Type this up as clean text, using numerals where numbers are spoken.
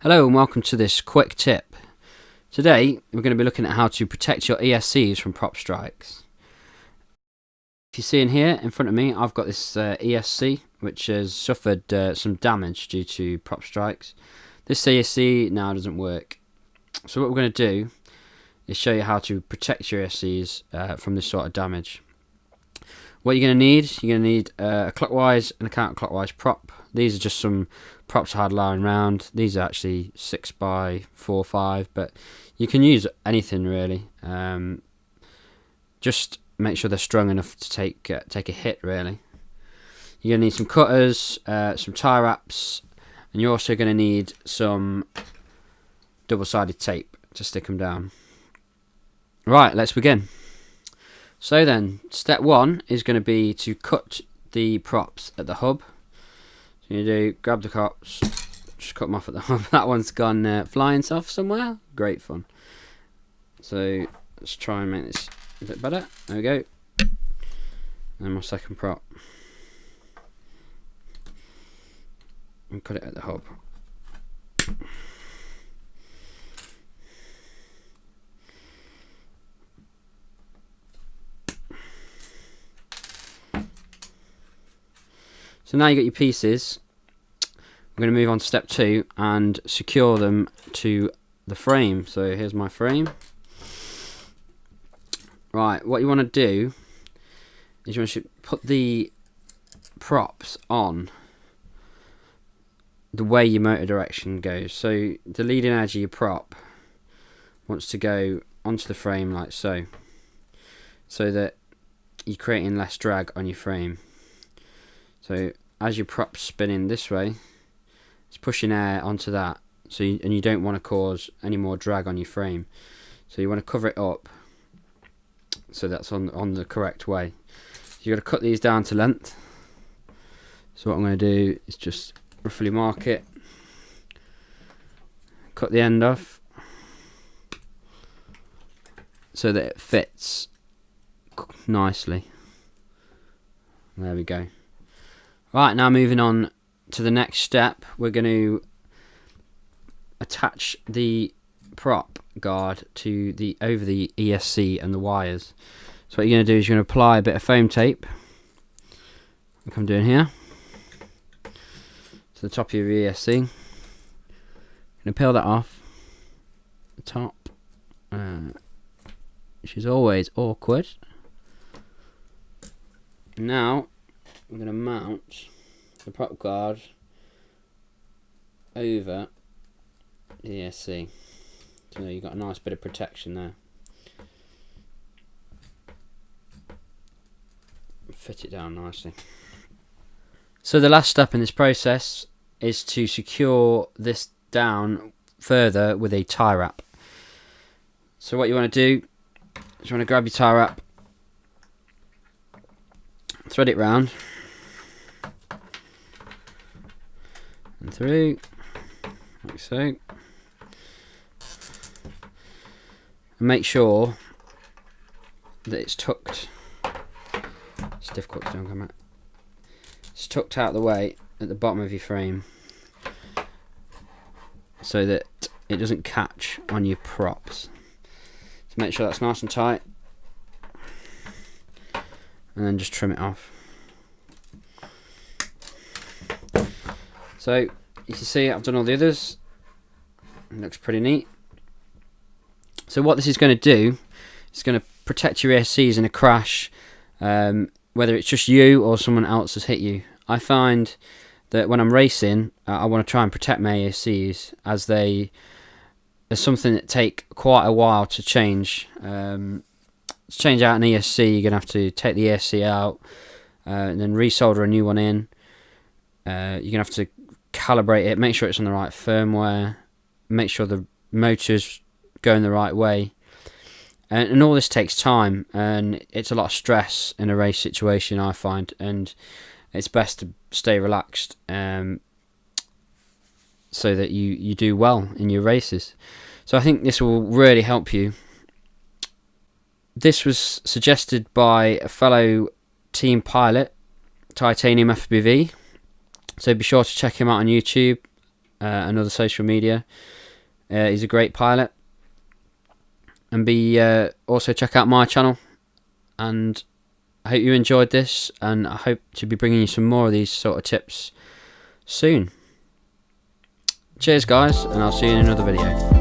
Hello and welcome to this quick tip. Today we're going to be looking at how to protect your ESCs from prop strikes. If you see in here in front of me, I've got this ESC which has suffered some damage due to prop strikes. This ESC now doesn't work. So what we're going to do is show you how to protect your ESCs from this sort of damage. What you're going to need a clockwise and a counterclockwise prop. These are just some props I had lying around. These are actually 6x4, 5, but you can use anything really. Just make sure they're strong enough to take a hit really. You're going to need some cutters, some tie wraps, and you're also going to need some double-sided tape to stick them down. Right, let's begin. So then, step one is going to be to cut the props at the hub. So you do, grab the props, just cut them off at the hub. That one's gone flying off somewhere. Great fun. So let's try and make this a bit better. There we go. And my second prop. And cut it at the hub. So now you've got your pieces. We're going to move on to step two and secure them to the frame. So here's my frame. Right, what you want to do is you want to put the props on the way your motor direction goes. So the leading edge of your prop wants to go onto the frame like so that you're creating less drag on your frame. So as your prop's spinning this way, it's pushing air onto that. So you don't want to cause any more drag on your frame. So you want to cover it up so that's on the correct way. So you've got to cut these down to length. So what I'm going to do is just roughly mark it, cut the end off so that it fits nicely. There we go. Right, now moving on to the next step, we're going to attach the prop guard to over the ESC and the wires. So what you're going to do is you're going to apply a bit of foam tape, like I'm doing here, to the top of your ESC. You're going to peel that off the top, which is always awkward. Now we're going to mount the prop guard over the ESC. So you've got a nice bit of protection there. Fit it down nicely. So the last step in this process is to secure this down further with a tie wrap. So what you want to do is you want to grab your tie wrap, thread it round and through, like so, and make sure that it's tucked. It's difficult to do on camera. It's tucked out of the way at the bottom of your frame so that it doesn't catch on your props. So make sure that's nice and tight, and then just trim it off. So you can see I've done all the others. It looks pretty neat. So what this is going to do is going to protect your ESCs in a crash, whether it's just you or someone else has hit you. I find that when I'm racing, I want to try and protect my ESCs as there's something that take quite a while to change. To change out an ESC, you're going to have to take the ESC out and then resolder a new one in. You're going to have to calibrate it, make sure it's on the right firmware, make sure the motor's going the right way, and all this takes time, and it's a lot of stress in a race situation, I find, and it's best to stay relaxed so that you do well in your races. So I think this will really help you. This was suggested by a fellow team pilot, Titanium FBV, so be sure to check him out on YouTube. and other social media. He's a great pilot. And also check out my channel. And I hope you enjoyed this, and I hope to be bringing you some more of these sort of tips soon. Cheers guys, and I'll see you in another video.